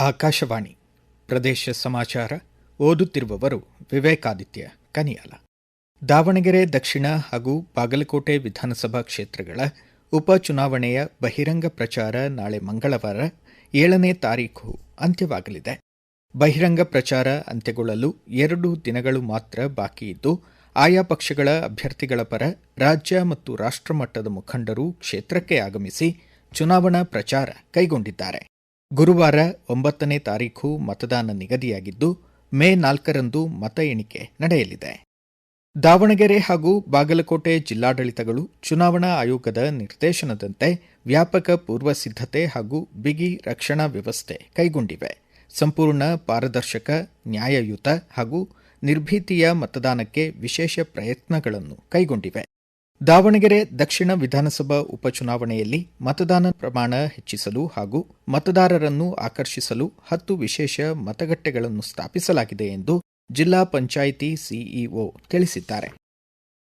ಆಕಾಶವಾಣಿ ಪ್ರದೇಶ ಸಮಾಚಾರ ಓದುತ್ತಿರುವವರು ವಿವೇಕಾದಿತ್ಯ ಕನಿಯಾಲ. ದಾವಣಗೆರೆ ದಕ್ಷಿಣ ಹಾಗೂ ಬಾಗಲಕೋಟೆ ವಿಧಾನಸಭಾ ಕ್ಷೇತ್ರಗಳ ಉಪಚುನಾವಣೆಯ ಬಹಿರಂಗ ಪ್ರಚಾರ ನಾಳೆ ಮಂಗಳವಾರ 7ನೇ ತಾರೀಖು ಅಂತ್ಯವಾಗಲಿದೆ. ಬಹಿರಂಗ ಪ್ರಚಾರ ಅಂತ್ಯಗೊಳ್ಳಲು 2 ದಿನಗಳು ಮಾತ್ರ ಬಾಕಿ ಇದ್ದು, ಆಯಾ ಪಕ್ಷಗಳ ಅಭ್ಯರ್ಥಿಗಳ ಪರ ರಾಜ್ಯ ಮತ್ತು ರಾಷ್ಟ್ರಮಟ್ಟದ ಮುಖಂಡರು ಕ್ಷೇತ್ರಕ್ಕೆ ಆಗಮಿಸಿ ಚುನಾವಣಾ ಪ್ರಚಾರ ಕೈಗೊಂಡಿದ್ದಾರೆ. ಗುರುವಾರ 9ನೇ ತಾರೀಖು ಮತದಾನ ನಿಗದಿಯಾಗಿದ್ದು, ಮೇ 4ರಂದು ಮತ ಎಣಿಕೆ ನಡೆಯಲಿದೆ. ದಾವಣಗೆರೆ ಹಾಗೂ ಬಾಗಲಕೋಟೆ ಜಿಲ್ಲಾಡಳಿತಗಳು ಚುನಾವಣಾ ಆಯೋಗದ ನಿರ್ದೇಶನದಂತೆ ವ್ಯಾಪಕ ಪೂರ್ವ ಸಿದ್ಧತೆ ಹಾಗೂ ಬಿಗಿ ರಕ್ಷಣಾ ವ್ಯವಸ್ಥೆ ಕೈಗೊಂಡಿವೆ. ಸಂಪೂರ್ಣ ಪಾರದರ್ಶಕ, ನ್ಯಾಯಯುತ ಹಾಗೂ ನಿರ್ಭೀತಿಯ ಮತದಾನಕ್ಕೆ ವಿಶೇಷ ಪ್ರಯತ್ನಗಳನ್ನು ಕೈಗೊಂಡಿವೆ. ದಾವಣಗೆರೆ ದಕ್ಷಿಣ ವಿಧಾನಸಭಾ ಉಪಚುನಾವಣೆಯಲ್ಲಿ ಮತದಾನ ಪ್ರಮಾಣ ಹೆಚ್ಚಿಸಲು ಹಾಗೂ ಮತದಾರರನ್ನು ಆಕರ್ಷಿಸಲು 10 ವಿಶೇಷ ಮತಗಟ್ಟೆಗಳನ್ನು ಸ್ಥಾಪಿಸಲಾಗಿದೆ ಎಂದು ಜಿಲ್ಲಾ ಪಂಚಾಯಿತಿ ಸಿಇಒ ತಿಳಿಸಿದ್ದಾರೆ.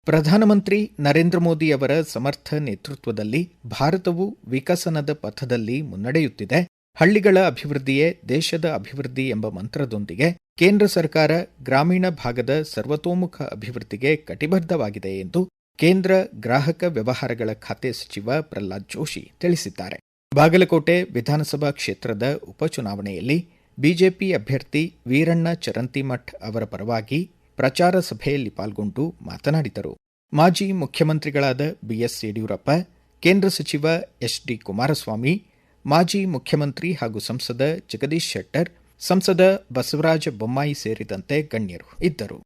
ಪ್ರಧಾನಮಂತ್ರಿ ನರೇಂದ್ರ ಮೋದಿ ಅವರ ಸಮರ್ಥ ನೇತೃತ್ವದಲ್ಲಿ ಭಾರತವು ವಿಕಸನದ ಪಥದಲ್ಲಿ ಮುನ್ನಡೆಯುತ್ತಿದೆ. ಹಳ್ಳಿಗಳ ಅಭಿವೃದ್ಧಿಯೇ ದೇಶದ ಅಭಿವೃದ್ಧಿ ಎಂಬ ಮಂತ್ರದೊಂದಿಗೆ ಕೇಂದ್ರ ಸರ್ಕಾರ ಗ್ರಾಮೀಣ ಭಾಗದ ಸರ್ವತೋಮುಖ ಅಭಿವೃದ್ಧಿಗೆ ಕಟಿಬದ್ಧವಾಗಿದೆ ಎಂದು ಕೇಂದ್ರ ಗ್ರಾಹಕ ವ್ಯವಹಾರಗಳ ಖಾತೆ ಸಚಿವ ಪ್ರಹ್ಲಾದ್ ಜೋಶಿ ತಿಳಿಸಿದ್ದಾರೆ. ಬಾಗಲಕೋಟೆ ವಿಧಾನಸಭಾ ಕ್ಷೇತ್ರದ ಉಪಚುನಾವಣೆಯಲ್ಲಿ ಬಿಜೆಪಿ ಅಭ್ಯರ್ಥಿ ವೀರಣ್ಣ ಚರಂತಿಮಠ್ ಅವರ ಪರವಾಗಿ ಪ್ರಚಾರ ಸಭೆಯಲ್ಲಿ ಪಾಲ್ಗೊಂಡು ಮಾತನಾಡಿದರು. ಮಾಜಿ ಮುಖ್ಯಮಂತ್ರಿಗಳಾದ ಬಿಎಸ್ ಯಡಿಯೂರಪ್ಪ, ಕೇಂದ್ರ ಸಚಿವ ಎಚ್ಡಿ ಕುಮಾರಸ್ವಾಮಿ, ಮಾಜಿ ಮುಖ್ಯಮಂತ್ರಿ ಹಾಗೂ ಸಂಸದ ಜಗದೀಶ್ ಶೆಟ್ಟರ್, ಸಂಸದ ಬಸವರಾಜ ಬೊಮ್ಮಾಯಿ ಸೇರಿದಂತೆ ಗಣ್ಯರು ಇದ್ದರು.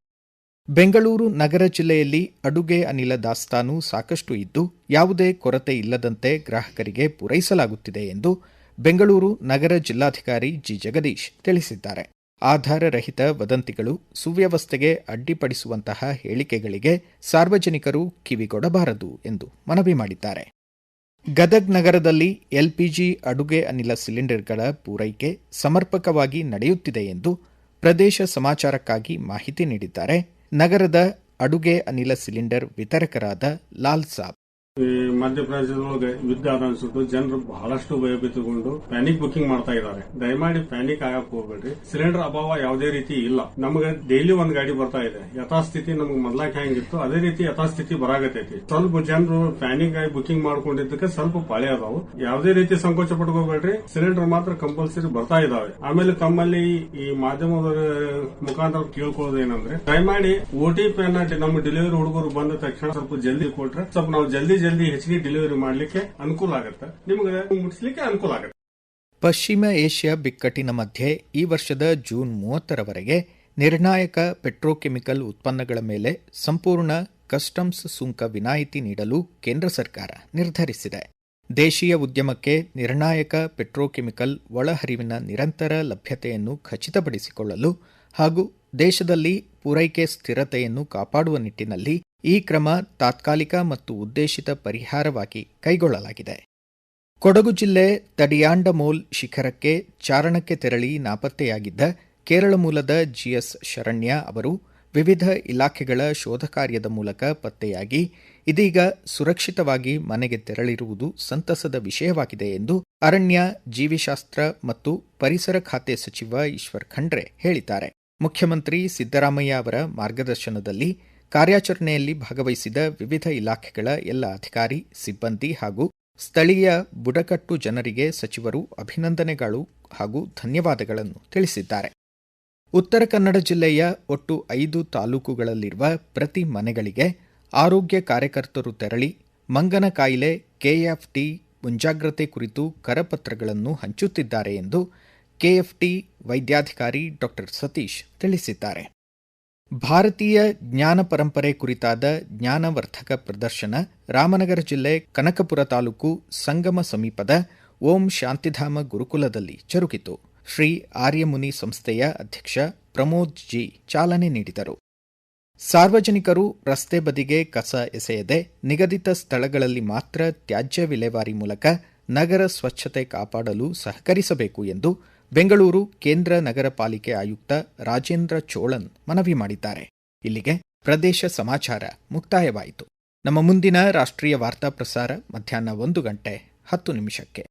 ಬೆಂಗಳೂರು ನಗರ ಜಿಲ್ಲೆಯಲ್ಲಿ ಅಡುಗೆ ಅನಿಲ ದಾಸ್ತಾನು ಸಾಕಷ್ಟು ಇದ್ದು, ಯಾವುದೇ ಕೊರತೆ ಇಲ್ಲದಂತೆ ಗ್ರಾಹಕರಿಗೆ ಪೂರೈಸಲಾಗುತ್ತಿದೆ ಎಂದು ಬೆಂಗಳೂರು ನಗರ ಜಿಲ್ಲಾಧಿಕಾರಿ ಜಿ. ಜಗದೀಶ್ ತಿಳಿಸಿದ್ದಾರೆ. ಆಧಾರರಹಿತ ವದಂತಿಗಳು, ಸುವ್ಯವಸ್ಥೆಗೆ ಅಡ್ಡಿಪಡಿಸುವಂತಹ ಹೇಳಿಕೆಗಳಿಗೆ ಸಾರ್ವಜನಿಕರು ಕಿವಿಗೊಡಬಾರದು ಎಂದು ಮನವಿ ಮಾಡಿದ್ದಾರೆ. ಗದಗ್ ನಗರದಲ್ಲಿ ಎಲ್ಪಿಜಿ ಅಡುಗೆ ಅನಿಲ ಸಿಲಿಂಡರ್ಗಳ ಪೂರೈಕೆ ಸಮರ್ಪಕವಾಗಿ ನಡೆಯುತ್ತಿದೆ ಎಂದು ಪ್ರದೇಶ ಸಮಾಚಾರಕ್ಕಾಗಿ ಮಾಹಿತಿ ನೀಡಿದ್ದಾರೆ ನಗರದ ಅಡುಗೆ ಅನಿಲ ಸಿಲಿಂಡರ್ ವಿತರಕರಾದ ಲಾಲ್ ಸಾಬ್. ಈ ಮಧ್ಯಪ್ರದೇಶದೊಳಗೆ ಯುದ್ಧ ಆದ ಅನ್ಸುಟ್ಟು ಜನರು ಬಹಳಷ್ಟು ಭಯಭೀತಗೊಂಡು ಪ್ಯಾನಿಕ್ ಬುಕಿಂಗ್ ಮಾಡ್ತಾ ಇದ್ದಾರೆ. ದಯಮಾಡಿ ಪ್ಯಾನಿಕ್ ಆಗಕ್ ಹೋಗ್ಬೇಡ್ರಿ. ಸಿಲಿಂಡರ್ ಅಭಾವ ಯಾವುದೇ ರೀತಿ ಇಲ್ಲ. ನಮಗೆ ಡೈಲಿ ಒಂದ್ ಗಾಡಿ ಬರ್ತಾ ಇದೆ. ಯಥಾಸ್ಥಿತಿ ನಮಗೆ ಮೊದ್ಲಾಕ್ ಹೆಂಗಿತ್ತು ಅದೇ ರೀತಿ ಯಥಾಸ್ಥಿತಿ ಬರಾಗತೈತಿ. ಸ್ವಲ್ಪ ಜನರು ಪ್ಯಾನಿಕ್ ಆಗಿ ಬುಕಿಂಗ್ ಮಾಡ್ಕೊಂಡಿದ್ದಕ್ಕೆ ಸ್ವಲ್ಪ ಪಾಳೆ ಅದಾವು. ಯಾವುದೇ ರೀತಿ ಸಂಕೋಚ ಪಡ್ಕೋಬೇಡ್ರಿ. ಸಿಲಿಂಡರ್ ಮಾತ್ರ ಕಂಪಲ್ಸರಿ ಬರ್ತಾ ಇದಾವೆ. ಆಮೇಲೆ ತಮ್ಮಲ್ಲಿ ಈ ಮಾಧ್ಯಮದ ಮುಖಾಂತರ ಕೇಳ್ಕೊಳ್ಳೋದು ಏನಂದ್ರೆ, ದಯಮಾಡಿ OTP ನಮ್ಮ ಡೆಲಿವರಿ ಹುಡುಗರು ಬಂದ ತಕ್ಷಣ ಸ್ವಲ್ಪ ಜಲ್ದಿ ಕೊಟ್ರೆ ಸ್ವಲ್ಪ ನಾವು ಜಲ್ದಿ ಹೆಚ್ಚಿಗೆ ಡೆಲಿವರಿ ಮಾಡಲಿಕ್ಕೆ ಅನುಕೂಲ ಆಗುತ್ತೆ. ನಿಮಗೆ ಮುಟ್ಟಿಸಲಿಕ್ಕೆ ಅನುಕೂಲ ಆಗುತ್ತೆ. ಪಶ್ಚಿಮ ಏಷ್ಯಾ ಬಿಕ್ಕಟ್ಟಿನ ಮಧ್ಯೆ ಈ ವರ್ಷದ ಜೂನ್ 30ರವರೆಗೆ ನಿರ್ಣಾಯಕ ಪೆಟ್ರೋಕೆಮಿಕಲ್ ಉತ್ಪನ್ನಗಳ ಮೇಲೆ ಸಂಪೂರ್ಣ ಕಸ್ಟಮ್ಸ್ ಸುಂಕ ವಿನಾಯಿತಿ ನೀಡಲು ಕೇಂದ್ರ ಸರ್ಕಾರ ನಿರ್ಧರಿಸಿದೆ. ದೇಶೀಯ ಉದ್ಯಮಕ್ಕೆ ನಿರ್ಣಾಯಕ ಪೆಟ್ರೋಕೆಮಿಕಲ್ ಒಳಹರಿವಿನ ನಿರಂತರ ಲಭ್ಯತೆಯನ್ನು ಖಚಿತಪಡಿಸಿಕೊಳ್ಳಲು ಹಾಗೂ ದೇಶದಲ್ಲಿ ಪೂರೈಕೆ ಸ್ಥಿರತೆಯನ್ನು ಕಾಪಾಡುವ ನಿಟ್ಟಿನಲ್ಲಿ ಈ ಕ್ರಮ ತಾತ್ಕಾಲಿಕ ಮತ್ತು ಉದ್ದೇಶಿತ ಪರಿಹಾರವಾಗಿ ಕೈಗೊಳ್ಳಲಾಗಿದೆ. ಕೊಡಗು ಜಿಲ್ಲೆ ತಡಿಯಾಂಡಮೋಲ್ ಶಿಖರಕ್ಕೆ ಚಾರಣಕ್ಕೆ ತೆರಳಿ ನಾಪತ್ತೆಯಾಗಿದ್ದ ಕೇರಳ ಮೂಲದ ಜಿಎಸ್ ಶರಣ್ಯ ಅವರು ವಿವಿಧ ಇಲಾಖೆಗಳ ಶೋಧ ಕಾರ್ಯದ ಮೂಲಕ ಪತ್ತೆಯಾಗಿ ಇದೀಗ ಸುರಕ್ಷಿತವಾಗಿ ಮನೆಗೆ ತೆರಳಿರುವುದು ಸಂತಸದ ವಿಷಯವಾಗಿದೆ ಎಂದು ಅರಣ್ಯ, ಜೀವಿಶಾಸ್ತ್ರ ಮತ್ತು ಪರಿಸರ ಖಾತೆ ಸಚಿವ ಈಶ್ವರ್ ಖಂಡ್ರೆ ಹೇಳಿದ್ದಾರೆ. ಮುಖ್ಯಮಂತ್ರಿ ಸಿದ್ದರಾಮಯ್ಯ ಅವರ ಮಾರ್ಗದರ್ಶನದಲ್ಲಿ ಕಾರ್ಯಾಚರಣೆಯಲ್ಲಿ ಭಾಗವಹಿಸಿದ ವಿವಿಧ ಇಲಾಖೆಗಳ ಎಲ್ಲ ಅಧಿಕಾರಿ, ಸಿಬ್ಬಂದಿ ಹಾಗೂ ಸ್ಥಳೀಯ ಬುಡಕಟ್ಟು ಜನರಿಗೆ ಸಚಿವರು ಅಭಿನಂದನೆಗಳು ಹಾಗೂ ಧನ್ಯವಾದಗಳನ್ನು ತಿಳಿಸಿದ್ದಾರೆ. ಉತ್ತರ ಕನ್ನಡ ಜಿಲ್ಲೆಯ ಒಟ್ಟು 5 ತಾಲೂಕುಗಳಲ್ಲಿರುವ ಪ್ರತಿ ಮನೆಗಳಿಗೆ ಆರೋಗ್ಯ ಕಾರ್ಯಕರ್ತರು ತೆರಳಿ ಮಂಗನ ಕಾಯಿಲೆ ಕೆಎಫ್ಟಿ ಮುಂಜಾಗ್ರತೆ ಕುರಿತು ಕರಪತ್ರಗಳನ್ನು ಹಂಚುತ್ತಿದ್ದಾರೆ ಎಂದು ಕೆಎಫ್ಟಿ ವೈದ್ಯಾಧಿಕಾರಿ ಡಾ ಸತೀಶ್ ತಿಳಿಸಿದ್ದಾರೆ. ಭಾರತೀಯ ಜ್ಞಾನ ಪರಂಪರೆ ಕುರಿತಾದ ಜ್ಞಾನವರ್ಧಕ ಪ್ರದರ್ಶನ ರಾಮನಗರ ಜಿಲ್ಲೆ ಕನಕಪುರ ತಾಲೂಕು ಸಂಗಮ ಸಮೀಪದ ಓಂ ಶಾಂತಿಧಾಮ ಗುರುಕುಲದಲ್ಲಿ ಜರುಗಿತು. ಶ್ರೀ ಆರ್ಯಮುನಿ ಸಂಸ್ಥೆಯ ಅಧ್ಯಕ್ಷ ಪ್ರಮೋದ್ ಜಿ ಚಾಲನೆ ನೀಡಿದರು. ಸಾರ್ವಜನಿಕರು ರಸ್ತೆ ಬದಿಗೆ ಕಸ ಎಸೆಯದೆ ನಿಗದಿತ ಸ್ಥಳಗಳಲ್ಲಿ ಮಾತ್ರ ತ್ಯಾಜ್ಯ ವಿಲೇವಾರಿ ಮೂಲಕ ನಗರ ಸ್ವಚ್ಛತೆ ಕಾಪಾಡಲು ಸಹಕರಿಸಬೇಕು ಎಂದು ಬೆಂಗಳೂರು ಕೇಂದ್ರ ನಗರ ಪಾಲಿಕೆ ಆಯುಕ್ತ ರಾಜೇಂದ್ರ ಚೋಳನ್ ಮನವಿ ಮಾಡಿದ್ದಾರೆ. ಇಲ್ಲಿಗೆ ಪ್ರದೇಶ ಸಮಾಚಾರ ಮುಕ್ತಾಯವಾಯಿತು. ನಮ್ಮ ಮುಂದಿನ ರಾಷ್ಟ್ರೀಯ ವಾರ್ತಾ ಪ್ರಸಾರ ಮಧ್ಯಾಹ್ನ 1:10 ನಿಮಿಷಕ್ಕೆ.